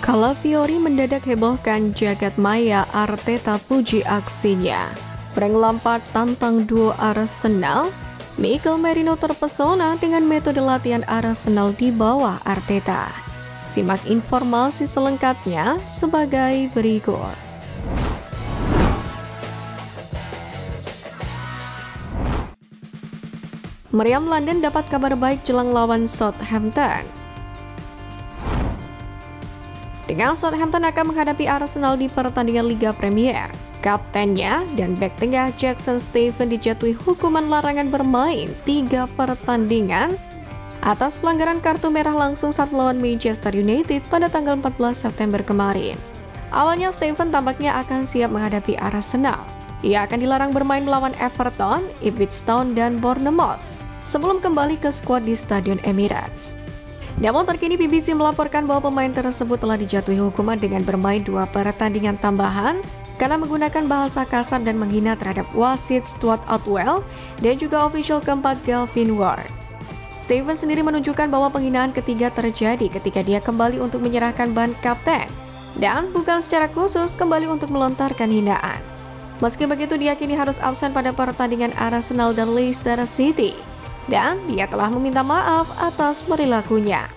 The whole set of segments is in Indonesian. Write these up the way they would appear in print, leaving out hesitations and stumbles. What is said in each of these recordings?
Calafiori mendadak hebohkan jagat maya, Arteta puji aksinya. Frank Lampard tantang duo Arsenal. Mikel Merino terpesona dengan metode latihan Arsenal di bawah Arteta. Simak informasi selengkapnya sebagai berikut. Meriam London dapat kabar baik jelang lawan Southampton. Dengan Southampton akan menghadapi Arsenal di pertandingan Liga Premier, kaptennya dan bek tengah Jackson Steven dijatuhi hukuman larangan bermain 3 pertandingan atas pelanggaran kartu merah langsung saat melawan Manchester United pada tanggal 14 September kemarin. Awalnya Steven tampaknya akan siap menghadapi Arsenal. Ia akan dilarang bermain melawan Everton, Ipswich Town, dan Bournemouth sebelum kembali ke skuad di Stadion Emirates. Namun terkini BBC melaporkan bahwa pemain tersebut telah dijatuhi hukuman dengan bermain 2 pertandingan tambahan karena menggunakan bahasa kasar dan menghina terhadap wasit Stuart Atwell dan juga official keempat Gavin Ward. Steven sendiri menunjukkan bahwa penghinaan ketiga terjadi ketika dia kembali untuk menyerahkan ban kapten dan bukan secara khusus kembali untuk melontarkan hinaan. Meski begitu, dia kini harus absen pada pertandingan Arsenal dan Leicester City. Dan dia telah meminta maaf atas perilakunya.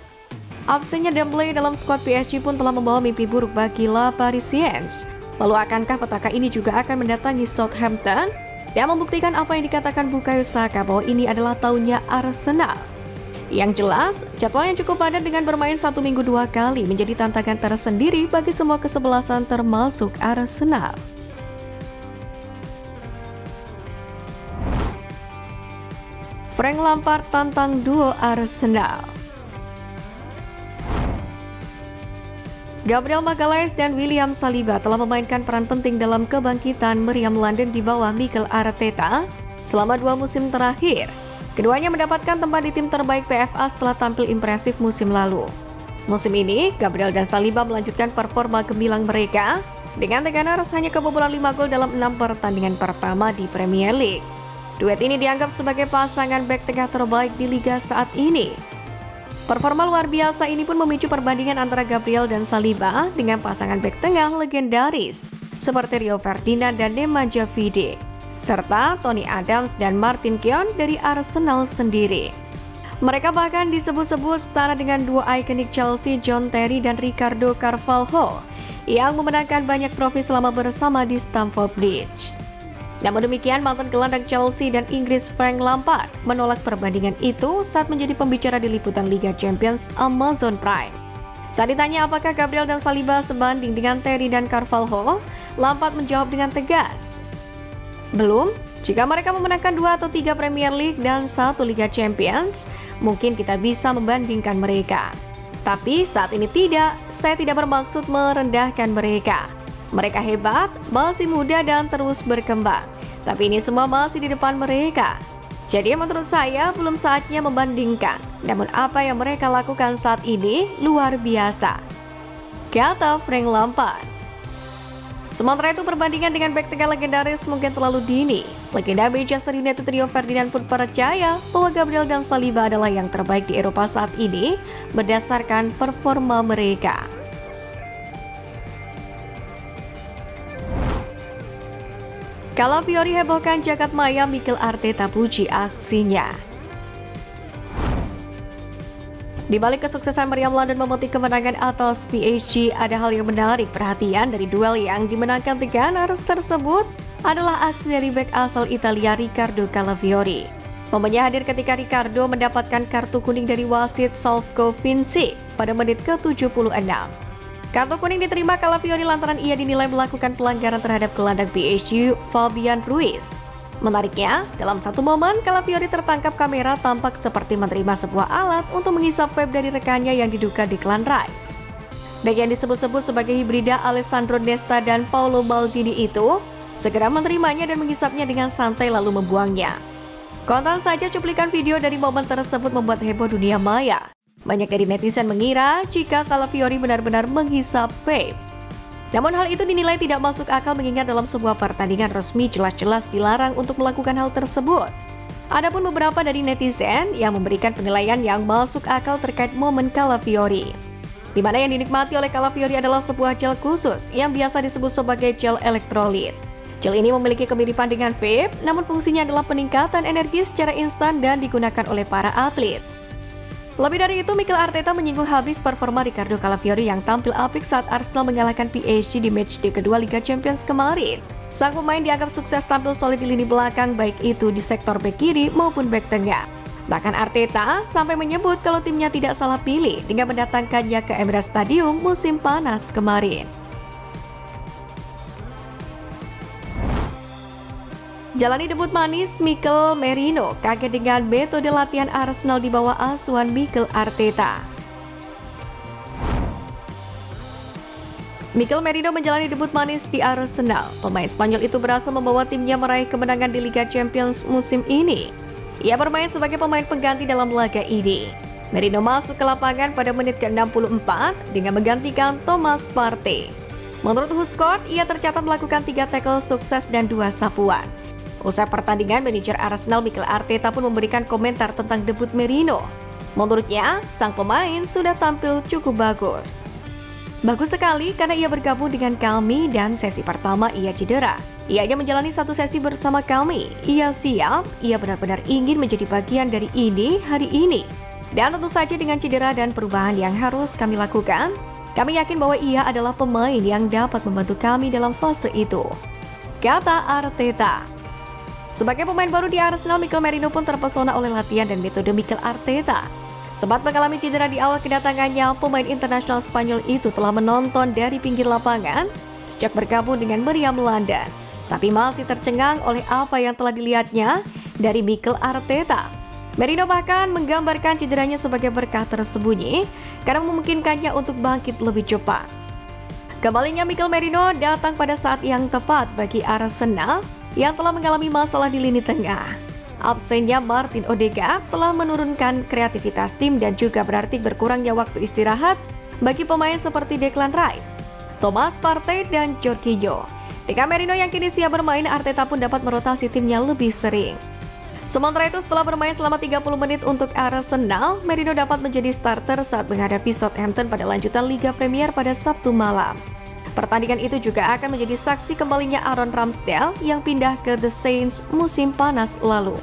Absennya Dembele dalam skuad PSG pun telah membawa mimpi buruk bagi La Parisiens. Lalu akankah petaka ini juga akan mendatangi Southampton dan membuktikan apa yang dikatakan Bukayo Saka bahwa ini adalah tahunnya Arsenal? Yang jelas, jadwalnya cukup padat dengan bermain 1 minggu 2 kali menjadi tantangan tersendiri bagi semua kesebelasan termasuk Arsenal. Frank Lampard tantang duo Arsenal. Gabriel Magalhaes dan William Saliba telah memainkan peran penting dalam kebangkitan meriam London di bawah Mikel Arteta selama 2 musim terakhir. Keduanya mendapatkan tempat di tim terbaik PFA setelah tampil impresif musim lalu. Musim ini, Gabriel dan Saliba melanjutkan performa gemilang mereka dengan tekanan hanya kebobolan 5 gol dalam 6 pertandingan pertama di Premier League. Duet ini dianggap sebagai pasangan bek tengah terbaik di liga saat ini. Performa luar biasa ini pun memicu perbandingan antara Gabriel dan Saliba dengan pasangan bek tengah legendaris seperti Rio Ferdinand dan Nemanja Vidic, serta Tony Adams dan Martin Keown dari Arsenal sendiri. Mereka bahkan disebut-sebut setara dengan dua ikonik Chelsea, John Terry dan Ricardo Carvalho, yang memenangkan banyak trofi selama bersama di Stamford Bridge. Namun demikian, mantan gelandang Chelsea dan Inggris Frank Lampard menolak perbandingan itu saat menjadi pembicara di liputan Liga Champions Amazon Prime. Saat ditanya apakah Gabriel dan Saliba sebanding dengan Terry dan Carvalho, Lampard menjawab dengan tegas, "Belum. Jika mereka memenangkan 2 atau 3 Premier League dan 1 Liga Champions, mungkin kita bisa membandingkan mereka. Tapi saat ini tidak, saya tidak bermaksud merendahkan mereka. Mereka hebat, masih muda dan terus berkembang. Tapi ini semua masih di depan mereka. Jadi menurut saya belum saatnya membandingkan. Namun apa yang mereka lakukan saat ini luar biasa," kata Frank Lampard. Sementara itu, perbandingan dengan bek tengah legendaris mungkin terlalu dini. Legenda Manchester United Rio Ferdinand pun percaya bahwa Gabriel dan Saliba adalah yang terbaik di Eropa saat ini berdasarkan performa mereka. Calafiori hebohkan jagat maya, Mikel Arteta puji aksinya. Di balik kesuksesan meriam London memetik kemenangan atas PSG, ada hal yang menarik perhatian dari duel yang dimenangkan The Gunners tersebut adalah aksi dari bek asal Italia Riccardo Calafiori. Momennya hadir ketika Riccardo mendapatkan kartu kuning dari wasit Slavko Vinci pada menit ke-76. Kartu kuning diterima Calafiori lantaran ia dinilai melakukan pelanggaran terhadap gelandang PSG Fabian Ruiz. Menariknya, dalam satu momen Calafiori tertangkap kamera tampak seperti menerima sebuah alat untuk menghisap vape dari rekannya yang diduga Declan Rice. Bek yang disebut-sebut sebagai hibrida Alessandro Nesta dan Paolo Maldini itu segera menerimanya dan menghisapnya dengan santai lalu membuangnya. Kontan saja cuplikan video dari momen tersebut membuat heboh dunia maya. Banyak dari netizen mengira jika Calafiori benar-benar menghisap vape. Namun hal itu dinilai tidak masuk akal mengingat dalam sebuah pertandingan resmi jelas-jelas dilarang untuk melakukan hal tersebut. Adapun beberapa dari netizen yang memberikan penilaian yang masuk akal terkait momen Calafiori. di mana yang dinikmati oleh Calafiori adalah sebuah gel khusus yang biasa disebut sebagai gel elektrolit. Gel ini memiliki kemiripan dengan vape, namun fungsinya adalah peningkatan energi secara instan dan digunakan oleh para atlet. Lebih dari itu, Mikel Arteta menyinggung habis performa Ricardo Calafiori yang tampil apik saat Arsenal mengalahkan PSG di matchday kedua Liga Champions kemarin. Sang pemain dianggap sukses tampil solid di lini belakang, baik itu di sektor bek kiri maupun bek tengah. Bahkan Arteta sampai menyebut kalau timnya tidak salah pilih dengan mendatangkannya ke Emirates Stadium musim panas kemarin. Jalani debut manis, Mikel Merino kaget dengan metode latihan Arsenal di bawah asuhan Mikel Arteta. Mikel Merino menjalani debut manis di Arsenal. Pemain Spanyol itu berhasil membawa timnya meraih kemenangan di Liga Champions musim ini. Ia bermain sebagai pemain pengganti dalam laga ini. Merino masuk ke lapangan pada menit ke-64 dengan menggantikan Thomas Partey. Menurut Huskot, ia tercatat melakukan 3 tackle sukses dan 2 sapuan. Usai pertandingan, manajer Arsenal Mikel Arteta pun memberikan komentar tentang debut Merino. Menurutnya, sang pemain sudah tampil cukup bagus. Bagus sekali karena ia bergabung dengan kami dan sesi pertama ia cedera. Ia hanya menjalani 1 sesi bersama kami. Ia siap, ia benar-benar ingin menjadi bagian dari ini hari ini. Dan tentu saja dengan cedera dan perubahan yang harus kami lakukan, kami yakin bahwa ia adalah pemain yang dapat membantu kami dalam fase itu, kata Arteta. Sebagai pemain baru di Arsenal, Mikel Merino pun terpesona oleh latihan dan metode Mikel Arteta. Sempat mengalami cedera di awal kedatangannya, pemain internasional Spanyol itu telah menonton dari pinggir lapangan sejak bergabung dengan Meriam London, tapi masih tercengang oleh apa yang telah dilihatnya dari Mikel Arteta. Merino bahkan menggambarkan cederanya sebagai berkah tersembunyi karena memungkinkannya untuk bangkit lebih cepat. Kembalinya Mikel Merino datang pada saat yang tepat bagi Arsenal yang telah mengalami masalah di lini tengah. Absennya Martin Odegaard telah menurunkan kreativitas tim dan juga berarti berkurangnya waktu istirahat bagi pemain seperti Declan Rice, Thomas Partey, dan Jorginho. Dengan Merino yang kini siap bermain, Arteta pun dapat merotasi timnya lebih sering. Sementara itu, setelah bermain selama 30 menit untuk Arsenal, Merino dapat menjadi starter saat menghadapi Southampton pada lanjutan Liga Premier pada Sabtu malam. Pertandingan itu juga akan menjadi saksi kembalinya Aaron Ramsdale yang pindah ke The Saints musim panas lalu.